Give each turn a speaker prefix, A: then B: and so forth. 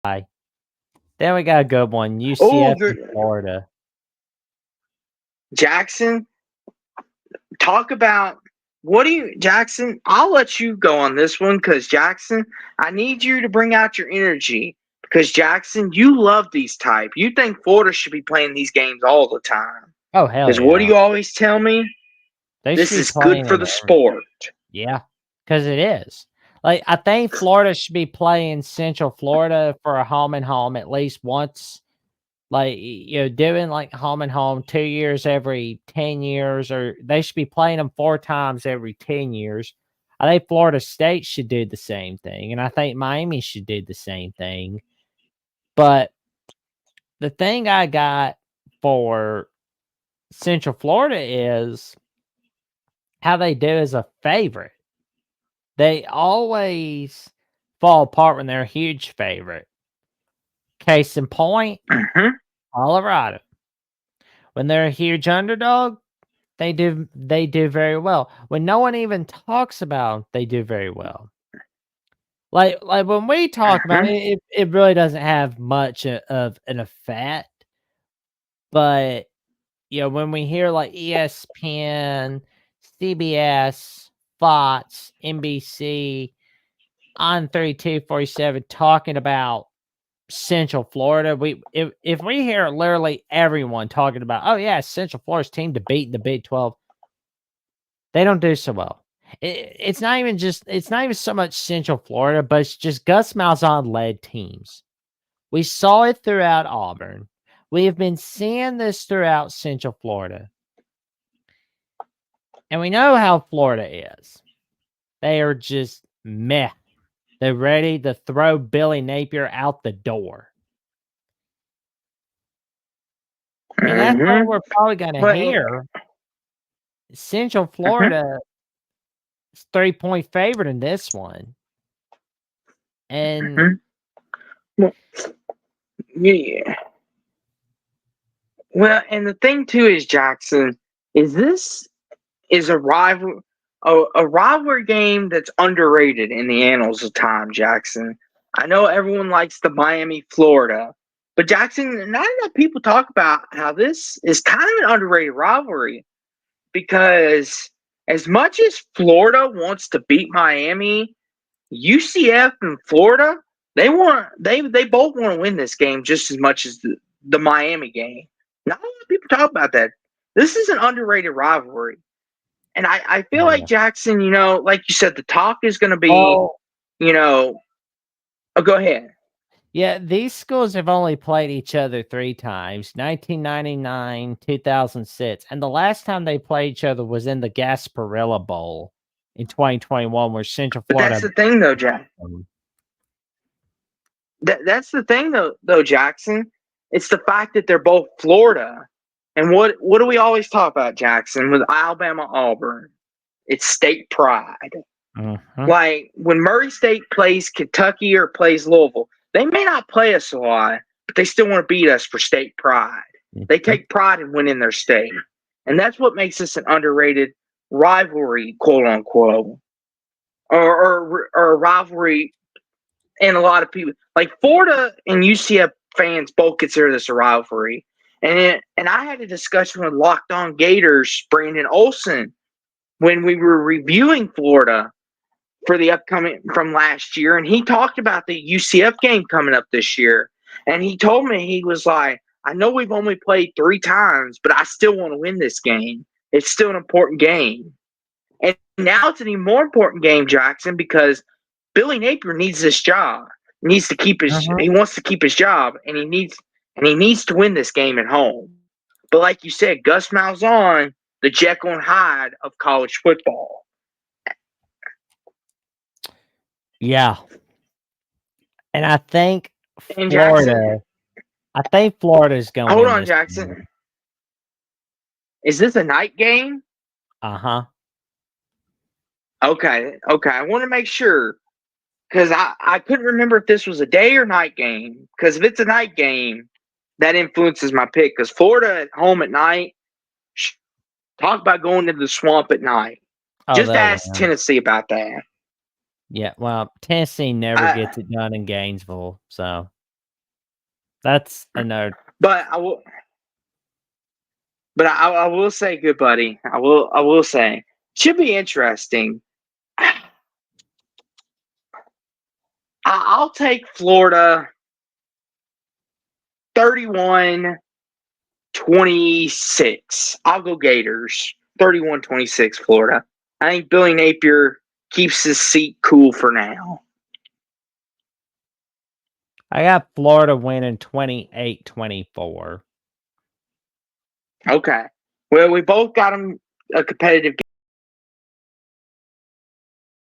A: Then we got a good one,
B: Oh,
A: UCF in Florida.
B: Jackson, talk about Jackson? I'll let you go on this one because Jackson, I need you to bring out your energy because Jackson, you love these type. You think Florida should be playing these games all the time.
A: Oh, hell
B: Because what do
A: yeah.
B: you always tell me?
A: They should
B: This
A: be
B: is good
A: playing
B: for
A: in
B: the
A: every.
B: sport.
A: Yeah, because it is. Like, I think Florida should be playing Central Florida for a home and home at least once. Like, doing like home and home 2 years every 10 years, or they should be playing them 4 times every 10 years. I think Florida State should do the same thing, and I think Miami should do the same thing. But the thing I got for Central Florida is how they do as a favorite. They always fall apart when they're a huge favorite. Case in point,
B: Mm-hmm.
A: Colorado. When they're a huge underdog, they do very well. When no one even talks about 'em, they do very well. Like when we talk about
B: Mm-hmm.
A: it, it really doesn't have much of an effect. But when we hear like ESPN, CBS, Fox, NBC, on 3247 talking about Central Florida, if we hear literally everyone talking about, oh yeah, Central Florida's team to beat in the Big 12, they don't do so well. It's not even so much Central Florida, but it's just Gus Malzahn led teams. We saw it throughout Auburn. We have been seeing this throughout Central Florida. And we know how Florida is. They are just meh. They're ready to throw Billy Napier out the door. And that's what
B: Mm-hmm.
A: we're probably going to
B: But
A: hear. Central
B: mm-hmm.
A: Florida is 3-point favorite in this one. And
B: Mm-hmm. Well, yeah. Well, and the thing too is Jackson is this is a rivalry game that's underrated in the annals of time, Jackson. I know everyone likes the Miami Florida, but Jackson, not enough people talk about how this is kind of an underrated rivalry because as much as Florida wants to beat Miami, UCF and Florida, they both want to win this game just as much as the Miami game. Not a lot of people talk about that. This is an underrated rivalry. And I feel like
A: yeah.
B: Jackson, like you said, the talk is going to be,
A: Oh,
B: you know, oh, go ahead.
A: yeah, these schools have only played each other 3 times, 1999, 2006, and the last time they played each other was in the Gasparilla Bowl in 2021 where Central
B: But
A: Florida
B: that's the thing, though,
A: beat
B: Jack.
A: them.
B: That's the thing, though, Jackson. It's the fact that they're both Florida. And what do we always talk about, Jackson, with Alabama Auburn? It's state pride.
A: Mhm,
B: Like when Murray State plays Kentucky or plays Louisville, they may not play us a lot, but they still want to beat us for state pride. They
A: mhm.
B: take pride in winning their state. And that's what makes this an underrated rivalry, quote unquote, or a rivalry. And a lot of people, like Florida and UCF fans, both consider this a rivalry. And I had a discussion with Locked On Gators, Brandon Olson, when we were reviewing Florida for the upcoming from last year, and he talked about the UCF game coming up this year. And he told me, he was like, I know we've only played 3 times, but I still want to win this game. It's still an important game. And now it's an even more important game, Jackson, because Billy Napier needs this job.
A: Mhm.
B: He wants to keep his job, and he needs to win this game at home. But like you said, Gus Malzahn, the Jekyll and Hyde of college football.
A: Yeah, and
B: And Jackson,
A: Florida I think Florida's gonna
B: hold
A: win
B: on,
A: this game.
B: Jackson. Is this a night game?
A: Uh-huh.
B: Okay. I want to make sure because I couldn't remember if this was a day or night game. Because if it's a night game, that influences my pick. Because Florida at home at night, talk about going to the swamp at night.
A: Oh,
B: Just
A: they'll
B: ask
A: win.
B: Tennessee about that.
A: Yeah, well, Tennessee never
B: I,
A: gets it done in Gainesville, so That's a no.
B: But I will. But I will say, good buddy. I will say, should be interesting. I'll take Florida 31-26. I'll go Gators 31-26 Florida. I think Billy Napier keeps his seat cool for now.
A: I got Florida winning 28-24.
B: Okay. Well, we both got them a competitive